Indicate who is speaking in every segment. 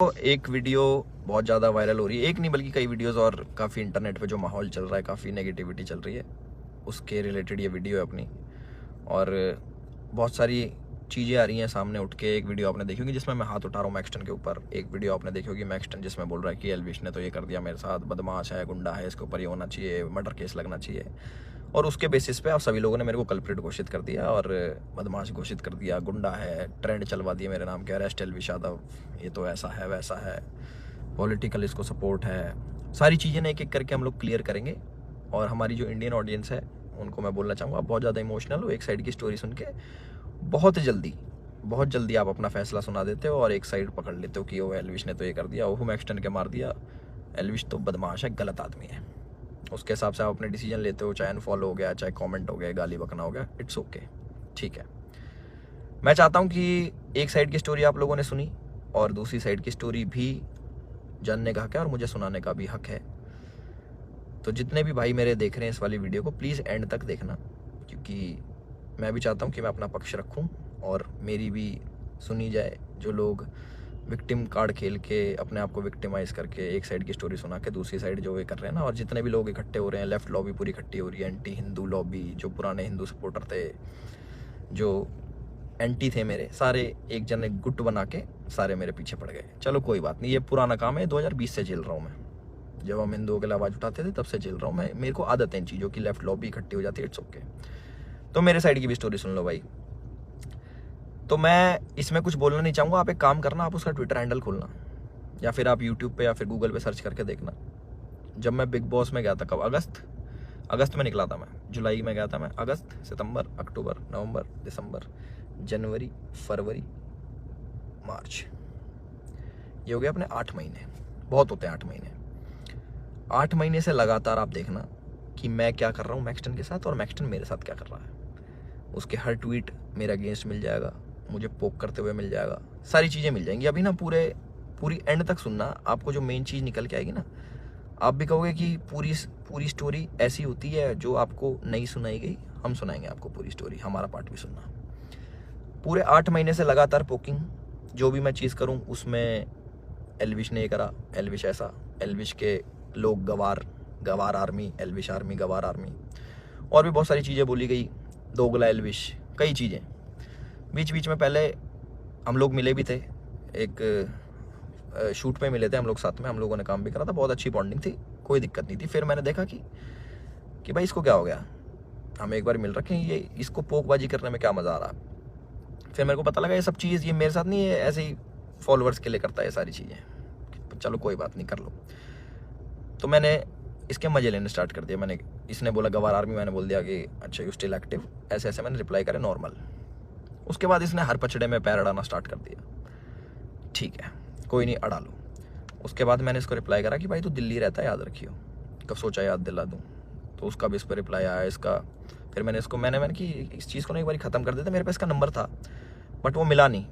Speaker 1: तो एक वीडियो बहुत ज़्यादा वायरल हो रही है, एक नहीं बल्कि कई वीडियोस, और काफ़ी इंटरनेट पे जो माहौल चल रहा है, काफ़ी नेगेटिविटी चल रही है, उसके रिलेटेड ये वीडियो है अपनी। और बहुत सारी चीज़ें आ रही हैं सामने उठ के। एक वीडियो आपने देखी होगी जिसमें मैं हाथ उठा रहा हूँ मैक्सटन के ऊपर। एक वीडियो आपने देखी होगी मैक्सटन जिसमें बोल रहा है कि एल्विश ने तो ये कर दिया मेरे साथ, बदमाश है, गुंडा है, इसके ऊपर ये होना चाहिए, मर्डर केस लगना चाहिए। और उसके बेसिस पे आप सभी लोगों ने मेरे को कल्प्रिट घोषित कर दिया और बदमाश घोषित कर दिया, गुंडा है, ट्रेंड चलवा दिया मेरे नाम के, अरेस्ट एल्विश यादव, ये तो ऐसा है वैसा है, पॉलिटिकल इसको सपोर्ट है। सारी चीज़ें ना एक एक करके हम लोग क्लियर करेंगे। और हमारी जो इंडियन ऑडियंस है उनको मैं बोलना चाहूँगा, आप बहुत ज़्यादा इमोशनल हो। एक साइड की स्टोरी सुन के बहुत जल्दी आप अपना फैसला सुना देते हो और एक साइड पकड़ लेते हो कि वो एल्विश ने तो ये कर दिया, वो मैक्सटन के मार दिया, एल्विश तो बदमाश है, गलत आदमी है। उसके हिसाब से आप अपने डिसीजन लेते हो, चाहे अनफॉलो हो गया, चाहे कमेंट हो गया, गाली बकना हो गया, इट्स ओके, ठीक है। मैं चाहता हूँ कि एक साइड की स्टोरी आप लोगों ने सुनी और दूसरी साइड की स्टोरी भी जानने का हक है और मुझे सुनाने का भी हक है। तो जितने भी भाई मेरे देख रहे हैं इस वाली वीडियो को, प्लीज़ एंड तक देखना, क्योंकि मैं भी चाहता हूँ कि मैं अपना पक्ष रखूँ और मेरी भी सुनी जाए। जो लोग विक्टिम कार्ड खेल के अपने आप को विक्टिमाइज करके एक साइड की स्टोरी सुना के दूसरी साइड जो ये कर रहे हैं ना, और जितने भी लोग इकट्ठे हो रहे हैं, लेफ्ट लॉबी पूरी इकट्ठी हो रही है, एंटी हिंदू लॉबी, जो पुराने हिंदू सपोर्टर थे, जो एंटी थे मेरे, सारे एक जन एक गुट बना के सारे मेरे पीछे पड़ गए। चलो कोई बात नहीं, ये पुराना काम है, 2020 से झेल रहा हूँ मैं। जब हम हिंदुओं के लिए आवाज़ उठाते थे तब से झेल रहा हूँ मैं, मेरे को आदत है इन चीज़ों की, लेफ्ट लॉबी इकट्ठी हो जाती है, इट्स ओके। तो मेरे साइड की भी स्टोरी सुन लो भाई। तो मैं इसमें कुछ बोलना नहीं चाहूँगा, आप एक काम करना, आप उसका ट्विटर हैंडल खोलना या फिर आप यूट्यूब पे या फिर गूगल पे सर्च करके देखना। जब मैं बिग बॉस में गया था, कब, अगस्त में निकला था मैं, जुलाई में गया था मैं, अगस्त, सितंबर, अक्टूबर, नवंबर, दिसंबर, जनवरी, फरवरी, मार्च, ये हो गया अपने 8 महीने। बहुत होते हैं 8 महीने। 8 महीने से लगातार आप देखना कि मैं क्या कर रहा हूँ मैक्सटन के साथ और मैक्सटन मेरे साथ क्या कर रहा है। उसके हर ट्वीट मेरे अगेंस्ट मिल जाएगा, मुझे पोक करते हुए मिल जाएगा, सारी चीज़ें मिल जाएंगी। अभी ना पूरी एंड तक सुनना, आपको जो मेन चीज़ निकल के आएगी ना, आप भी कहोगे कि पूरी स्टोरी ऐसी होती है जो आपको नहीं सुनाई गई। हम सुनाएंगे आपको पूरी स्टोरी, हमारा पार्ट भी सुनना। पूरे 8 महीने से लगातार पोकिंग, जो भी मैं चीज़ करूँ उसमें एल्विश ने ये करा, एल्विश ऐसा, एल्विश के लोग गवार आर्मी, एल्विश आर्मी, गवार आर्मी, और भी बहुत सारी चीज़ें बोली गई, दोगला एल्विश, कई चीज़ें। बीच बीच में पहले हम लोग मिले भी थे, एक शूट पे मिले थे हम लोग साथ में, हम लोगों ने काम भी करा था, बहुत अच्छी बॉन्डिंग थी, कोई दिक्कत नहीं थी। फिर मैंने देखा कि भाई इसको क्या हो गया, हम एक बार मिल रखे हैं, ये इसको पोकबाजी करने में क्या मज़ा आ रहा। फिर मेरे को पता लगा ये सब चीज़ ये मेरे साथ नहीं है, ऐसे ही फॉलोअर्स के लिए करता है सारी चीज़ें। चलो कोई बात नहीं, कर लो। तो मैंने इसके मज़े लेने स्टार्ट कर दिया। इसने बोला गवार आर्मी, मैंने बोल दिया कि अच्छा यू स्टिल एक्टिव, ऐसे ऐसे मैंने रिप्लाई करे नॉर्मल। उसके बाद इसने हर पचड़े में पैर अड़ाना स्टार्ट कर दिया। ठीक है, कोई नहीं, अड़ा लो। उसके बाद मैंने इसको रिप्लाई करा कि भाई तू दिल्ली रहता है, याद रखियो, कब सोचा याद दिला दूँ। तो उसका भी इस पर रिप्लाई आया इसका। फिर मैंने इसको मैंने कि इस चीज़ को ना एक बार ख़त्म कर देते। मेरे पास इसका नंबर था बट वो मिला नहीं,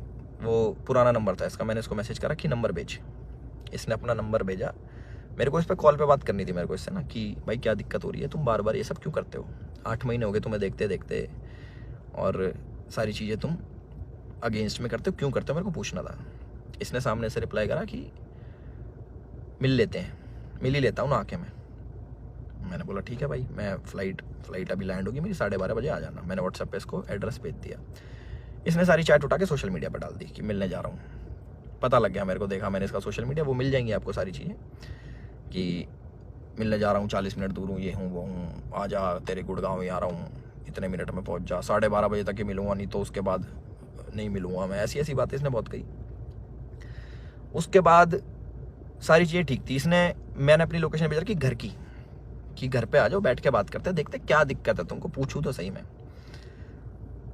Speaker 1: वो पुराना नंबर था इसका। मैंने इसको मैसेज करा कि नंबर भेज। इसने अपना नंबर भेजा। मेरे को इस पर कॉल पे बात करनी थी मेरे को इससे ना, कि भाई क्या दिक्कत हो रही है, तुम बार बार ये सब क्यों करते हो, 8 महीने हो गए तुम्हें देखते देखते, और सारी चीज़ें तुम अगेंस्ट में करते हो, क्यों करते हो, मेरे को पूछना था। इसने सामने से रिप्लाई करा कि मिल लेते हैं, मिल ही लेता हूँ ना आके मैं। मैंने बोला ठीक है भाई, मैं फ्लाइट अभी लैंड होगी मेरी, 12:30 बजे आ जाना। मैंने व्हाट्सएप पे इसको एड्रेस भेज दिया। इसने सारी चैट उठा के सोशल मीडिया पर डाल दी कि मिलने जा रहा हूँ। पता लग गया मेरे को, देखा मैंने इसका सोशल मीडिया, वो मिल जाएंगी आपको सारी चीज़ें कि मिलने जा रहा हूँ, 40 मिनट दूर हूँ, ये हूँ वो हूँ, आ जा, तेरे गुड़गांव ही आ रहा हूँ, इतने मिनट में पहुँच जा, 12:30 बजे तक ही मिलूँगा, नहीं तो उसके बाद नहीं मिलूँगा मैं। ऐसी ऐसी बातें इसने बहुत कही। उसके बाद सारी चीज़ें ठीक थी। मैंने अपनी लोकेशन भेजा कि घर की, कि घर पे आ जाओ, बैठ के बात करते हैं, देखते क्या दिक्कत है तुमको, पूछूँ तो सही मैं।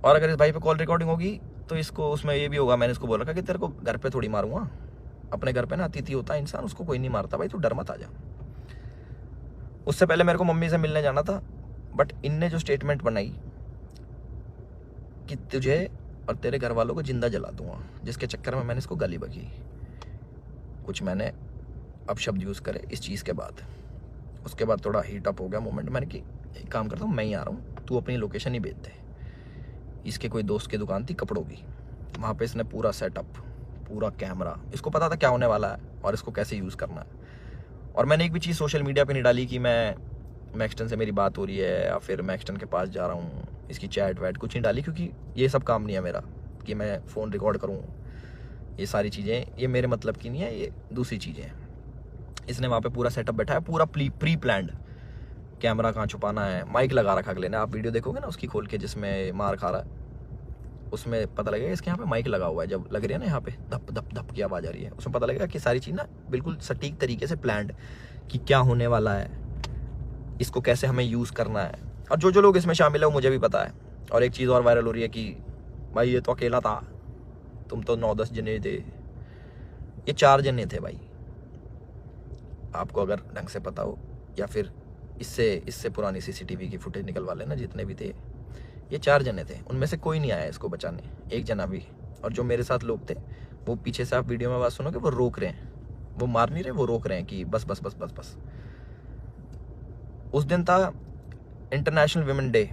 Speaker 1: और अगर इस भाई पे कॉल रिकॉर्डिंग होगी तो इसको उसमें ये भी होगा, मैंने इसको बोल रखा कि तेरे को घर पे थोड़ी मारूंगा, अपने घर पे ना अतिथि होता है इंसान, उसको कोई नहीं मारता भाई, तू डर मत आ जा। उससे पहले मेरे को मम्मी से मिलने जाना था, बट इनने जो स्टेटमेंट बनाई कि तुझे और तेरे घर वालों को जिंदा जला दूंगा, जिसके चक्कर में मैंने इसको गाली बकी, कुछ मैंने अपशब्द यूज़ करे इस चीज़ के बाद। उसके बाद थोड़ा हीट अप हो गया मोमेंट। मैंने कि एक काम करता हूँ, मैं ही आ रहा हूँ, तू अपनी लोकेशन ही भेज दे। इसके कोई दोस्त की दुकान थी कपड़ों की, वहाँ पे इसने पूरा सेटअप, पूरा कैमरा, इसको पता था क्या होने वाला है और इसको कैसे यूज़ करना है। और मैंने एक भी चीज़ सोशल मीडिया पे नहीं डाली कि मैं मैक्सटन से मेरी बात हो रही है या फिर मैक्सटन के पास जा रहा हूँ, इसकी चैट वैट कुछ नहीं डाली, क्योंकि ये सब काम नहीं है मेरा कि मैं फ़ोन रिकॉर्ड करूँ। ये सारी चीज़ें ये मेरे मतलब की नहीं है, ये दूसरी चीज़ें हैं। इसने वहाँ पे पूरा सेटअप बैठा है, पूरा प्री प्लान्ड, कैमरा कहाँ छुपाना है, माइक लगा रखा अगले ने। आप वीडियो देखोगे ना उसकी खोल के जिसमें मार खा रहा है, उसमें पता लगेगा इसके यहाँ पे माइक लगा हुआ है। जब लग रही है ना यहाँ पे धप धप धप की आवाज़ आ रही है, उसमें पता लगेगा कि सारी चीज़ ना बिल्कुल सटीक तरीके से प्लान्ड, कि क्या होने वाला है, इसको कैसे हमें यूज़ करना है। और जो जो लोग इसमें शामिल है वो मुझे भी पता है। और एक चीज़ और वायरल हो रही है कि भाई ये तो अकेला था, तुम तो 9-10 जने थे। ये 4 जने थे भाई, आपको अगर ढंग से पता हो, या फिर इससे पुरानी CCTV की फुटेज निकलवा लेना, जितने भी थे ये 4 जने थे। उनमें से कोई नहीं आया इसको बचाने, एक जना भी। और जो मेरे साथ लोग थे वो पीछे से, आप वीडियो में बात सुनोगे, वो रोक रहे हैं, वो मार नहीं रहे, वो रोक रहे हैं कि बस बस बस बस बस। उस दिन था इंटरनेशनल विमेन डे,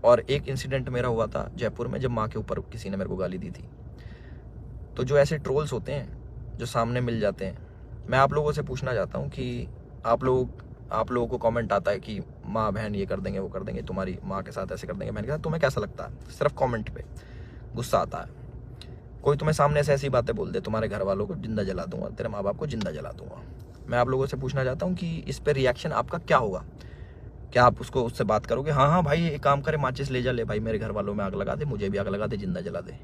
Speaker 1: और एक इंसिडेंट मेरा हुआ था जयपुर में, जब माँ के ऊपर किसी ने मेरे को गाली दी थी। तो जो ऐसे ट्रोल्स होते हैं जो सामने मिल जाते हैं, मैं आप लोगों से पूछना चाहता हूँ कि आप लोगों को कमेंट आता है कि माँ बहन ये कर देंगे वो कर देंगे, तुम्हारी माँ के साथ ऐसे कर देंगे। मैंने कहा तुम्हें कैसा लगता है? सिर्फ कमेंट पे गुस्सा आता है। कोई तुम्हें सामने से ऐसी बातें बोल दे, तुम्हारे घर वालों को जिंदा जला दूंगा, तेरे माँ बाप को जिंदा जला दूंगा। मैं आप लोगों से पूछना चाहता हूँ कि इस पर रिएक्शन आपका क्या होगा? क्या आप उससे बात करोगे, हाँ हाँ भाई एक काम करे, माचिस ले जा, ले भाई मेरे घर वालों में आग लगा दे, मुझे भी आग लगा दे, जिंदा जला दे?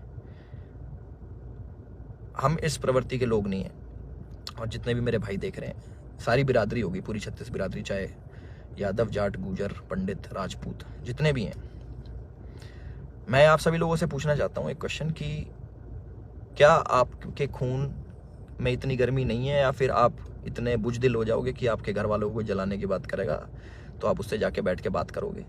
Speaker 1: हम इस प्रवृत्ति के लोग नहीं हैं। और जितने भी मेरे भाई देख रहे हैं, सारी बिरादरी होगी, पूरी 36 बिरादरी, चाहे यादव, जाट, गुजर, पंडित, राजपूत, जितने भी हैं, मैं आप सभी लोगों से पूछना चाहता हूँ एक क्वेश्चन कि क्या आपके खून में इतनी गर्मी नहीं है, या फिर आप इतने बुजदिल हो जाओगे कि आपके घर वालों को जलाने की बात करेगा तो आप उससे जाके बैठ के बात करोगे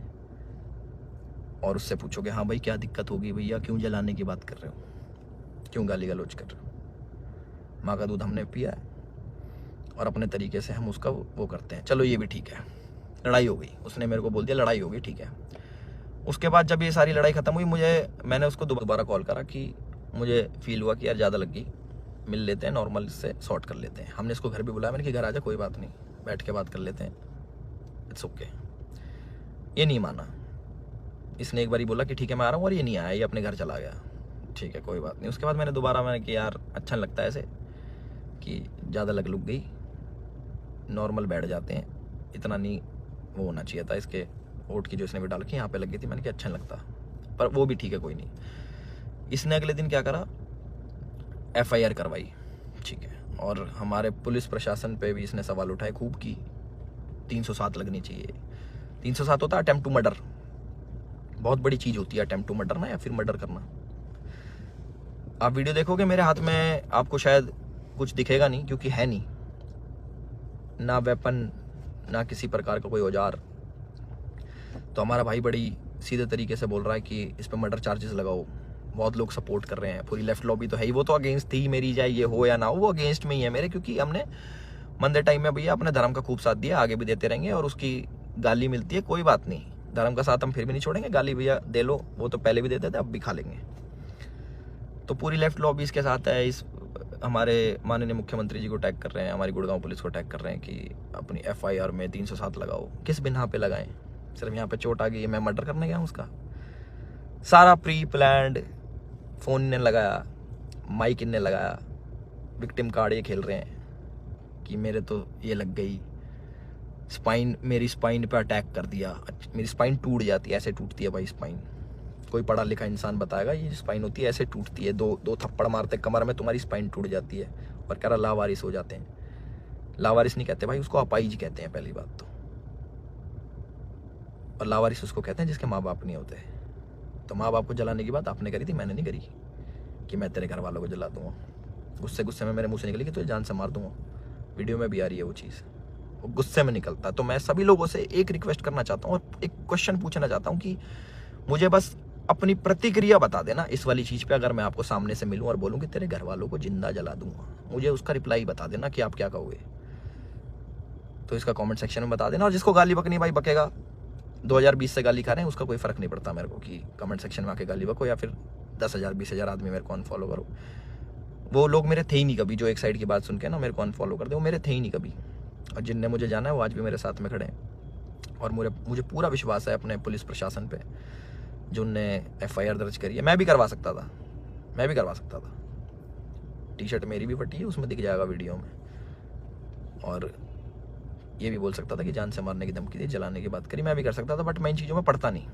Speaker 1: और उससे पूछोगे, हाँ भाई क्या दिक्कत होगी भैया, क्यों जलाने की बात कर रहे हो, क्यों गाली गलौज कर रहे हो? माँ का दूध हमने पिया है और अपने तरीके से हम उसका वो करते हैं। चलो ये भी ठीक है, लड़ाई हो गई, उसने मेरे को बोल दिया लड़ाई हो गई, ठीक है। उसके बाद जब ये सारी लड़ाई ख़त्म हुई, मैंने उसको दोबारा कॉल करा कि मुझे फील हुआ कि यार ज़्यादा लग गई, मिल लेते हैं, नॉर्मल इससे सॉर्ट कर लेते हैं। हमने इसको घर भी बुलाया, मैंने कि घर आ जा, कोई बात नहीं, बैठ के बात कर लेते हैं, इट्स ओके। ये नहीं माना, इसने एक बार बोला कि ठीक है मैं आ रहा हूँ, और ये नहीं आया, ये अपने घर चला गया। ठीक है कोई बात नहीं। उसके बाद मैंने कि यार अच्छा नहीं लगता ऐसे कि ज़्यादा लग गई, नॉर्मल बैठ जाते हैं, इतना नहीं वो होना चाहिए था। इसके वोट की जो इसने भी डाल के यहाँ पे लग गई थी, मैंने कहा अच्छा नहीं लगता, पर वो भी ठीक है कोई नहीं। इसने अगले दिन क्या करा, FIR करवाई, ठीक है। और हमारे पुलिस प्रशासन पे भी इसने सवाल उठाए खूब की 307 लगनी चाहिए। 307 होता है अटेम्प्ट टू मर्डर, बहुत बड़ी चीज़ होती है अटेम्प्ट टू मर्डर ना, या फिर मर्डर करना। आप वीडियो देखोगे मेरे हाथ में, आपको शायद कुछ दिखेगा नहीं, क्योंकि है नहीं ना वेपन, ना किसी प्रकार का कोई औजार। तो हमारा भाई बड़ी सीधे तरीके से बोल रहा है कि इस पर मर्डर चार्जेस लगाओ। बहुत लोग सपोर्ट कर रहे हैं, पूरी लेफ्ट लॉबी तो है ही, वो तो अगेंस्ट थी मेरी, चाहे ये हो या ना हो, वो अगेंस्ट में ही है मेरे, क्योंकि हमने मंदे टाइम में भैया अपने धर्म का खूब साथ दिया, आगे भी देते रहेंगे। और उसकी गाली मिलती है, कोई बात नहीं, धर्म का साथ हम फिर भी नहीं छोड़ेंगे, गाली भैया दे लो, वो तो पहले भी देते थे, अब भी खा लेंगे। तो पूरी लेफ्ट लॉबी इसके साथ है। इस हमारे माननीय मुख्यमंत्री जी को टैग कर रहे हैं, हमारी गुड़गांव पुलिस को टैग कर रहे हैं कि अपनी FIR में 307 लगाओ। किस बिना पे लगाएं? सिर्फ यहाँ पे चोट आ गई, मैं मर्डर करने गया हूँ उसका? सारा प्री प्लान्ड, फ़ोन इनने लगाया, माइक इनने लगाया, विक्टिम कार्ड ये खेल रहे हैं कि मेरे तो ये लग गई, स्पाइन, मेरी स्पाइन पे अटैक कर दिया, मेरी स्पाइन टूट जाती है, ऐसे टूटती है भाई स्पाइन। कोई पढ़ा लिखा इंसान बताएगा ये स्पाइन होती है, ऐसे टूटती है, दो थप्पड़ मारते कमर में, तुम्हारी स्पाइन टूट जाती है। और कह रहा लावारिस हो जाते हैं। लावारिस नहीं कहते भाई, उसको अपाइज कहते हैं पहली बात तो। और लावारिस उसको कहते हैं जिसके माँ बाप नहीं होते। तो माँ बाप को जलाने की बात आपने करी थी, मैंने नहीं करी कि मैं तेरे घर वालों को जला दूंगा। गुस्से में मेरे मुँह से निकली कि तुझे जान से मार दूंगा। वीडियो में भी आ रही है वो चीज़, वो गुस्से में निकलता। तो मैं सभी लोगों से एक रिक्वेस्ट करना चाहता हूँ और एक क्वेश्चन पूछना चाहता हूँ कि मुझे बस अपनी प्रतिक्रिया बता देना इस वाली चीज़ पे। अगर मैं आपको सामने से मिलूं और बोलूं कि तेरे घर वालों को जिंदा जला दूंगा, मुझे उसका रिप्लाई बता देना कि आप क्या कहोगे। तो इसका कमेंट सेक्शन में बता देना। और जिसको गाली बकनी भाई बकेगा, 2020 से गाली खा रहे हैं, उसका कोई फर्क नहीं पड़ता मेरे को कि कमेंट सेक्शन में आके गाली बको या फिर 10,000 20,000 आदमी मेरे को अनफॉलो करो, वो लोग मेरे थे ही नहीं कभी। जो एक साइड की बात सुन के ना मेरे को अनफॉलो कर दे, वो मेरे थे ही नहीं कभी। और जिनने मुझे जाना है वो आज भी मेरे साथ में खड़े हैं। और मुझे पूरा विश्वास है अपने पुलिस प्रशासन पे, जो उनने FIR दर्ज करी है। मैं भी करवा सकता था। टी शर्ट मेरी भी फटी है, उसमें दिख जाएगा वीडियो में। और ये भी बोल सकता था कि जान से मारने की धमकी दी, जलाने की बात करी, मैं भी कर सकता था। बट मैं इन चीज़ों में पढ़ता नहीं।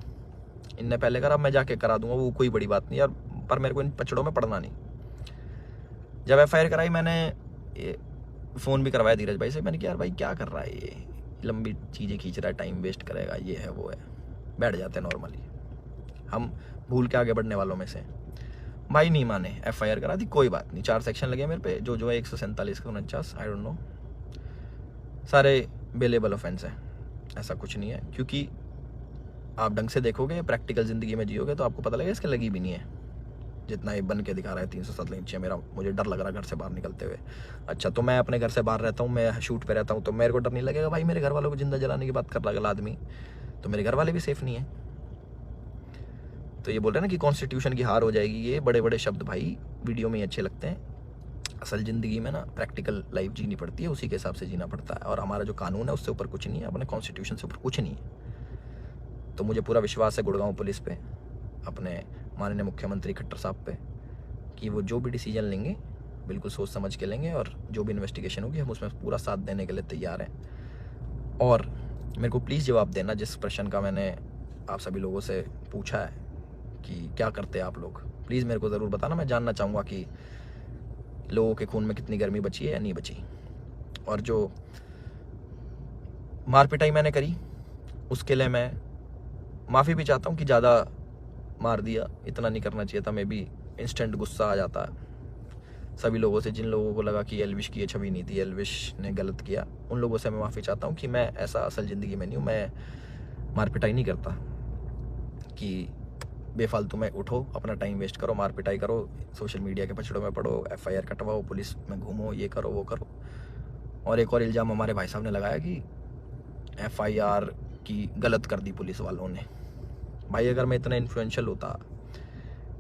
Speaker 1: इनने पहले करा, मैं जाके करा दूंगा, वो कोई बड़ी बात नहीं यार। पर मेरे को इन पचड़ों में पढ़ना नहीं। जब FIR कराई, मैंने फ़ोन भी करवाया धीरज भाई से। मैंने कहा यार भाई क्या कर रहा है ये, लंबी चीज़ें खींच रहा है, टाइम वेस्ट करेगा, ये है वो है। बैठ जाते हैं नॉर्मली, हम भूल के आगे बढ़ने वालों में से। भाई नहीं माने, FIR करा दी, कोई बात नहीं। 4 सेक्शन लगे मेरे पे, जो है 147 का 49, आई डोंट नो, सारे बेलेबल ऑफेंस है। ऐसा कुछ नहीं है, क्योंकि आप ढंग से देखोगे, प्रैक्टिकल ज़िंदगी में जियोगे तो आपको पता लगेगा इसके लगी भी नहीं है। जितना ये बन के दिखा रहा है 307 नीचे, मुझे डर लग रहा है घर से बाहर निकलते हुए। अच्छा, तो मैं अपने घर से बाहर रहता हूँ, मैं शूट पे रहता हूँ, तो मेरे को डर नहीं लगेगा भाई मेरे घर वालों को जिंदा जलाने की बात कर रहा आदमी, तो मेरे घर वाले भी सेफ नहीं है। तो ये बोल रहे हैं ना कि कॉन्स्टिट्यूशन की हार हो जाएगी, ये बड़े बड़े शब्द भाई वीडियो में ही अच्छे लगते हैं। असल ज़िंदगी में ना प्रैक्टिकल लाइफ जीनी पड़ती है, उसी के हिसाब से जीना पड़ता है। और हमारा जो कानून है उससे ऊपर कुछ नहीं है, अपने कॉन्स्टिट्यूशन से ऊपर कुछ नहीं है। तो मुझे पूरा विश्वास है गुड़गांव पुलिस पे, अपने माननीय मुख्यमंत्री खट्टर साहब पे, कि वो जो भी डिसीजन लेंगे बिल्कुल सोच समझ के लेंगे। और जो भी इन्वेस्टिगेशन होगी हम उसमें पूरा साथ देने के लिए तैयार हैं। और मेरे को प्लीज़ जवाब देना जिस प्रश्न का मैंने आप सभी लोगों से पूछा है कि क्या करते हैं आप लोग, प्लीज़ मेरे को ज़रूर बताना। मैं जानना चाहूँगा कि लोगों के खून में कितनी गर्मी बची है या नहीं बची। और जो मार पिटाई मैंने करी उसके लिए मैं माफ़ी भी चाहता हूँ कि ज़्यादा मार दिया, इतना नहीं करना चाहिए था। मैं भी इंस्टेंट गुस्सा आ जाता है सभी लोगों से, जिन लोगों को लगा कि एल्विश की ये छवि नहीं थी, एल्विश ने गलत किया, उन लोगों से मैं माफ़ी चाहता हूँ कि मैं ऐसा असल ज़िंदगी में नहीं हूँ। मैं मार पिटाई नहीं करता कि बेफालतू में उठो, अपना टाइम वेस्ट करो, मार पिटाई करो, सोशल मीडिया के पछड़ों में पड़ो, FIR कटवाओ, पुलिस में घूमो, ये करो वो करो। और एक और इल्ज़ाम हमारे भाई साहब ने लगाया कि FIR की गलत कर दी पुलिस वालों ने। भाई अगर मैं इतना इन्फ्लुएंशियल होता,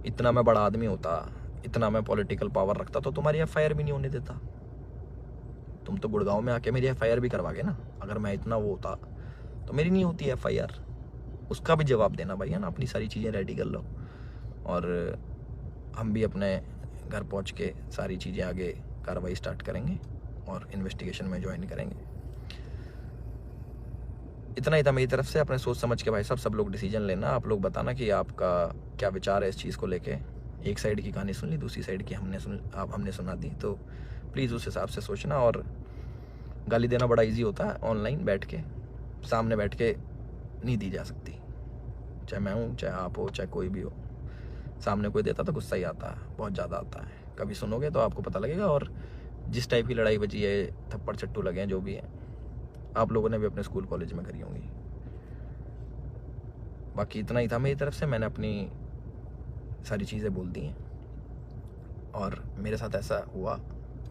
Speaker 1: इतना मैं बड़ा आदमी होता, इतना मैं पॉलिटिकल पावर रखता, तो तुम्हारी FIR भी नहीं होने देता। तुम तो गुड़गांव में आके मेरी FIR भी करवागे ना। अगर मैं इतना वो होता तो मेरी नहीं होती FIR। उसका भी जवाब देना भाई, है ना। अपनी सारी चीज़ें रेडी कर लो और हम भी अपने घर पहुंच के सारी चीज़ें आगे कार्रवाई स्टार्ट करेंगे और इन्वेस्टिगेशन में ज्वाइन करेंगे। इतना ही था मेरी तरफ से। अपने सोच समझ के भाई साहब सब लोग डिसीजन लेना। आप लोग बताना कि आपका क्या विचार है इस चीज़ को लेके। एक साइड की कहानी सुन ली, दूसरी साइड की हमने सुना दी, तो प्लीज़ उस हिसाब से सोचना। और गाली देना बड़ा इजी होता है, ऑनलाइन बैठ के, सामने बैठ के नहीं दी जा सकती। चाहे मैं हूँ, चाहे आप हो, चाहे कोई भी हो, सामने कोई देता तो गुस्सा ही आता है, बहुत ज़्यादा आता है। कभी सुनोगे तो आपको पता लगेगा। और जिस टाइप की लड़ाई बची है, थप्पड़ चट्टू लगे हैं, जो भी है, आप लोगों ने भी अपने स्कूल कॉलेज में करी होंगी। बाकी इतना ही था मेरी तरफ से। मैंने अपनी सारी चीज़ें बोल दी हैं और मेरे साथ ऐसा हुआ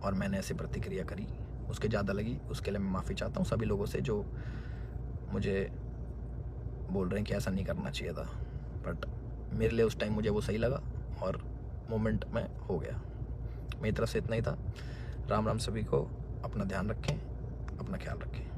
Speaker 1: और मैंने ऐसी प्रतिक्रिया करी, उसके ज़्यादा लगी, उसके लिए मैं माफ़ी चाहता हूँ सभी लोगों से जो मुझे बोल रहे हैं कि ऐसा नहीं करना चाहिए था। बट मेरे लिए उस टाइम मुझे वो सही लगा और मोमेंट में हो गया। मेरी तरफ से इतना ही था। राम राम सभी को। अपना ध्यान रखें, अपना ख्याल रखें।